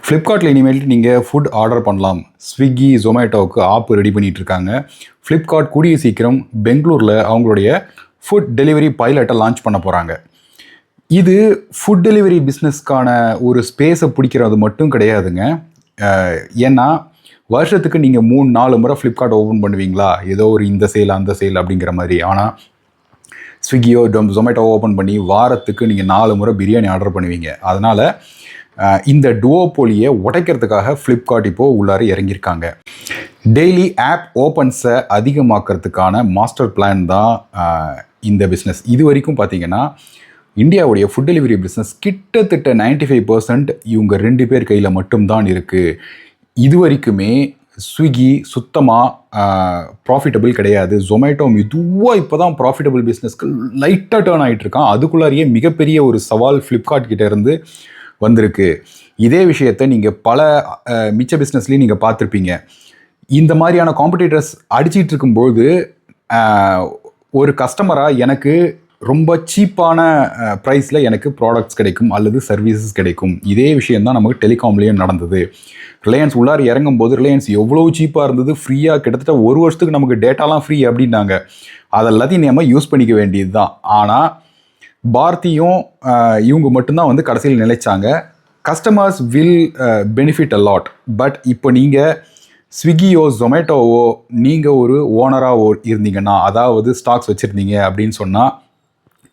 ஃப்ளிப்கார்ட்டில் இனிமேல் நீங்கள் ஃபுட் ஆர்டர் பண்ணலாம். ஸ்விக்கி, ஜொமேட்டோவுக்கு ஆப் ரெடி பண்ணிகிட்டு இருக்காங்க. ஃப்ளிப்கார்ட் கூடிய சீக்கிரம் பெங்களூரில் அவங்களுடைய ஃபுட் டெலிவரி பைலட்டை லான்ச் பண்ண போகிறாங்க. இது ஃபுட் டெலிவரி பிஸ்னஸ்க்கான ஒரு ஸ்பேஸை பிடிக்கிறது மட்டும் கிடையாதுங்க. ஏன்னா வருஷத்துக்கு நீங்கள் 3-4 முறை ஃப்ளிப்கார்ட் ஓப்பன் பண்ணுவீங்களா, ஏதோ ஒரு இந்த சேல் அந்த சேல் அப்படிங்கிற மாதிரி. ஆனால் ஸ்விக்கியோ ஜொமேட்டோவோ ஓப்பன் பண்ணி வாரத்துக்கு நீங்கள் 4 முறை பிரியாணி ஆர்டர் பண்ணுவீங்க. அதனால் இந்த டுவோபோலியை உடைக்கிறதுக்காக ஃப்ளிப்கார்ட் இப்போது உள்ளார இறங்கியிருக்காங்க. டெய்லி ஆப் ஓப்பன்ஸை அதிகமாக்கிறதுக்கான மாஸ்டர் பிளான் தான் இந்த பிஸ்னஸ். இது வரைக்கும் பார்த்தீங்கன்னா இந்தியாவுடைய ஃபுட் டெலிவரி பிஸ்னஸ் கிட்டத்தட்ட 95% இவங்க 2 பேர் கையில் மட்டும்தான் இருக்குது. இது வரைக்குமே ஸ்விக்கி சுத்தமாக ப்ராஃபிட்டபிள் கிடையாது. ஜொமேட்டோ மெதுவாக இப்போ தான் ப்ராஃபிட்டபிள் பிஸ்னஸ்க்கு லைட்டாக டேர்ன் ஆகிட்டுருக்கான். அதுக்குள்ளாரியே மிகப்பெரிய ஒரு சவால் ஃப்ளிப்கார்ட் கிட்டே இருந்து வந்திருக்கு. இதே விஷயத்தை நீங்கள் பல மிச்ச பிஸ்னஸ்லேயும் நீங்கள் பார்த்துருப்பீங்க. இந்த மாதிரியான காம்படிட்டர்ஸ் அடிச்சிட்டு இருக்கும்போது ஒரு கஸ்டமராக எனக்கு ரொம்ப சீப்பான ப்ரைஸில் எனக்கு ப்ராடக்ட்ஸ் கிடைக்கும் அல்லது சர்வீசஸ் கிடைக்கும். இதே விஷயந்தான் நமக்கு டெலிகாம்லேயும் நடந்தது. ரிலையன்ஸ் உள்ளார இறங்கும்போது ரிலையன்ஸ் எவ்வளோ சீப்பாக இருந்தது, ஃப்ரீயாக கிட்டத்தட்ட 1 வருஷத்துக்கு நமக்கு டேட்டாலாம் ஃப்ரீ அப்படின்னாங்க. அதெல்லாத்தையும் நம்ம யூஸ் பண்ணிக்க வேண்டியது தான். ஆனால் பாரதியும் இவங்க மட்டும்தான் வந்து கடைசியில் நிலைச்சாங்க. Customers will benefit a lot. But இப்போ நீங்கள் ஸ்விக்கியோ ஜொமேட்டோவோ நீங்கள் ஒரு ஓனராக இருந்தீங்கன்னா, அதாவது ஸ்டாக்ஸ் வச்சுருந்தீங்க அப்படின்னு சொன்னால்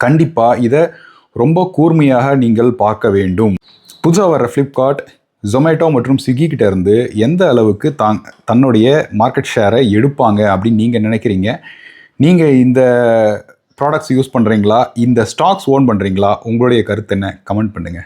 கண்டிப்பாக இதை ரொம்ப கூர்மையாக நீங்கள் பார்க்க வேண்டும். புதுசாக வர்ற ஃப்ளிப்கார்ட், ஜொமேட்டோ மற்றும் ஸ்விக்கி கிட்ட இருந்து எந்த அளவுக்கு தன்னுடைய மார்க்கெட் ஷேரை எடுப்பாங்க அப்படின்னு நீங்கள் நினைக்கிறீங்க? நீங்கள் இந்த ப்ராடக்ட்ஸ் யூஸ் பண்ணுறீங்களா? இந்த ஸ்டாக்ஸ் ஓன் பண்ணுறீங்களா? உங்களுடைய கருத்து என்ன? கமெண்ட் பண்ணுங்கள்.